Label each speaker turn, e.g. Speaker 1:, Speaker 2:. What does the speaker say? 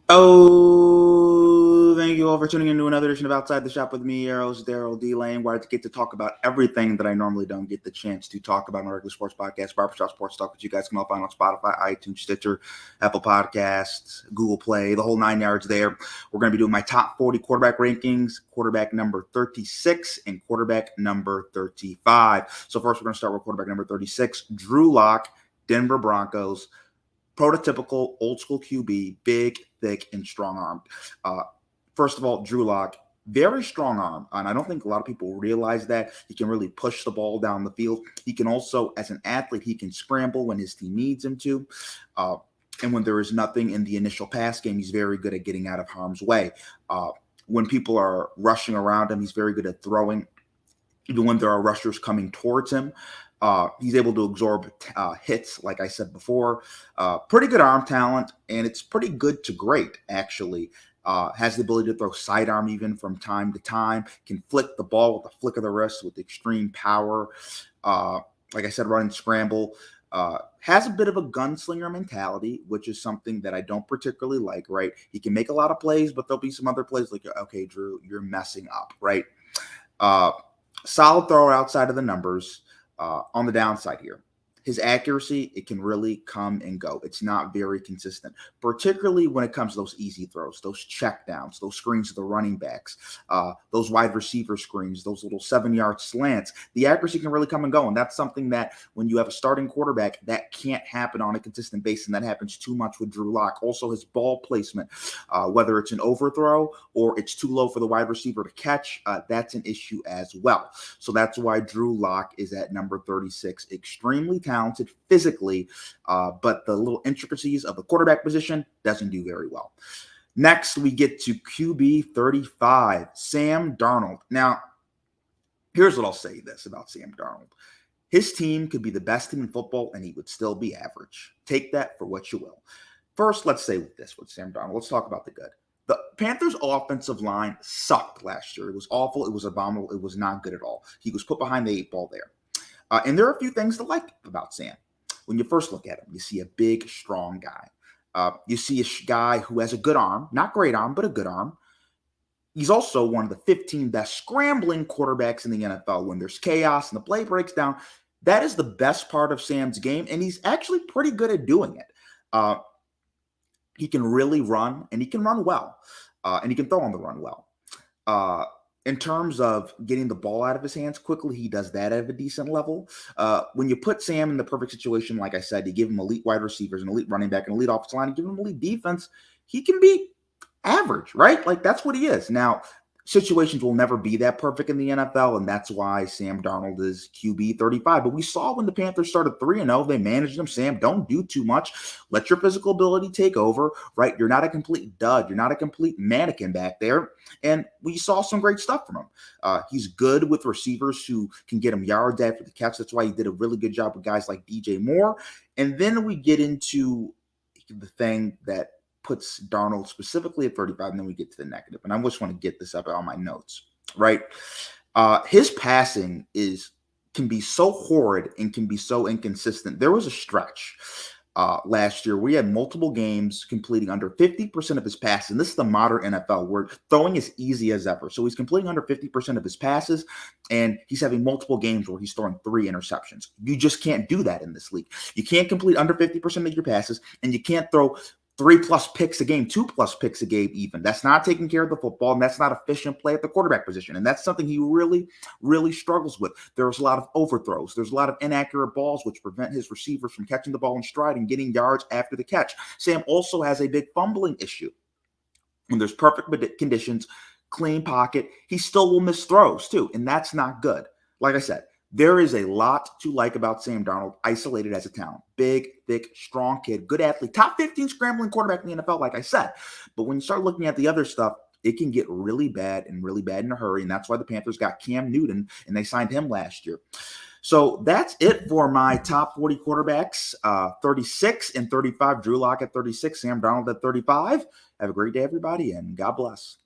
Speaker 1: Oh, thank you all for tuning in to another edition of Outside the Shop with me, Arrows Daryl D. Lane, where I get to talk about everything that I normally don't get the chance to talk about on a regular sports podcast, Barbershop Sports Talk, which you guys can all find on Spotify, iTunes, Stitcher, Apple Podcasts, Google Play, the whole 9 yards there. We're going to be doing my top 40 quarterback rankings, quarterback number 36 and quarterback number 35. So first, we're going to start with quarterback number 36, Drew Lock, Denver Broncos. Prototypical old school QB, big, thick, and strong armed. First of all, Drew Lock, very strong arm. And I don't think a lot of people realize that. He can really push the ball down the field. He can also, as an athlete, he can scramble when his team needs him to. And when there is nothing in the initial pass game, he's very good at getting out of harm's way. When people are rushing around him, he's very good at throwing, even when there are rushers coming towards him. He's able to absorb hits, like I said before. Pretty good arm talent, and it's pretty good to great, actually. Has the ability to throw sidearm even from time to time. Can flick the ball with a flick of the wrist with extreme power. Like I said, run and scramble. Has a bit of a gunslinger mentality, which is something that I don't particularly like, right? He can make a lot of plays, but there'll be some other plays like, okay, Drew, you're messing up, right? Solid thrower outside of the numbers. On the downside here, his accuracy, it can really come and go. It's not very consistent, particularly when it comes to those easy throws, those checkdowns, those screens to the running backs, those wide receiver screens, those little 7-yard slants. The accuracy can really come and go, and that's something that when you have a starting quarterback, that can't happen on a consistent basis, and that happens too much with Drew Lock. Also, his ball placement, whether it's an overthrow or it's too low for the wide receiver to catch, that's an issue as well. So that's why Drew Lock is at number 36. Extremely talented physically, but the little intricacies of the quarterback position doesn't do very well. Next, we get to QB 35, Sam Darnold. Now, here's what I'll say this about Sam Darnold. His team could be the best team in football, and he would still be average. Take that for what you will. First, let's say this with Sam Darnold. Let's talk about the good. The Panthers' offensive line sucked last year. It was awful. It was abominable. It was not good at all. He was put behind the 8 ball there. And there are a few things to like about Sam. When you first look at him, you see a big, strong guy. You see a guy who has a good arm, not great arm, but a good arm. He's also one of the 15 best scrambling quarterbacks in the NFL. When there's chaos and the play breaks down, that is the best part of Sam's game, and he's actually pretty good at doing it. He can really run, and he can run well, and he can throw on the run well. In terms of getting the ball out of his hands quickly, he does that at a decent level. When you put Sam in the perfect situation, like I said, you give him elite wide receivers, an elite running back, an elite offensive line, you give him elite defense, he can be average, right? Like, that's what he is. Now, situations will never be that perfect in the NFL, and that's why Sam Darnold is QB 35. But we saw when the Panthers started 3-0, they managed them. Sam, don't do too much. Let your physical ability take over, right? You're not a complete dud. You're not a complete mannequin back there. And we saw some great stuff from him. He's good with receivers who can get him yards after the catch. That's why he did a really good job with guys like DJ Moore. And then we get into the thing that puts Darnold specifically at 35, and then we get to the negative. And I just want to get this up on my notes, right? His passing can be so horrid and can be so inconsistent. There was a stretch last year where he had multiple games completing under 50% of his passes. And this is the modern NFL where throwing is easy as ever. So he's completing under 50% of his passes, and he's having multiple games where he's throwing 3 interceptions. You just can't do that in this league. You can't complete under 50% of your passes, and you can't throw 3+ picks a game, 2+ picks a game even. That's not taking care of the football, and that's not efficient play at the quarterback position. And that's something he really, really struggles with. There's a lot of overthrows. There's a lot of inaccurate balls, which prevent his receivers from catching the ball in stride and getting yards after the catch. Sam also has a big fumbling issue. When there's perfect conditions, clean pocket, he still will miss throws too, and that's not good. Like I said, there is a lot to like about Sam Darnold, isolated as a talent. Big, thick, strong kid, good athlete, top 15 scrambling quarterback in the NFL, like I said. But when you start looking at the other stuff, it can get really bad in a hurry, and that's why the Panthers got Cam Newton, and they signed him last year. So that's it for my top 40 quarterbacks, 36 and 35. Drew Lock at 36, Sam Darnold at 35. Have a great day, everybody, and God bless.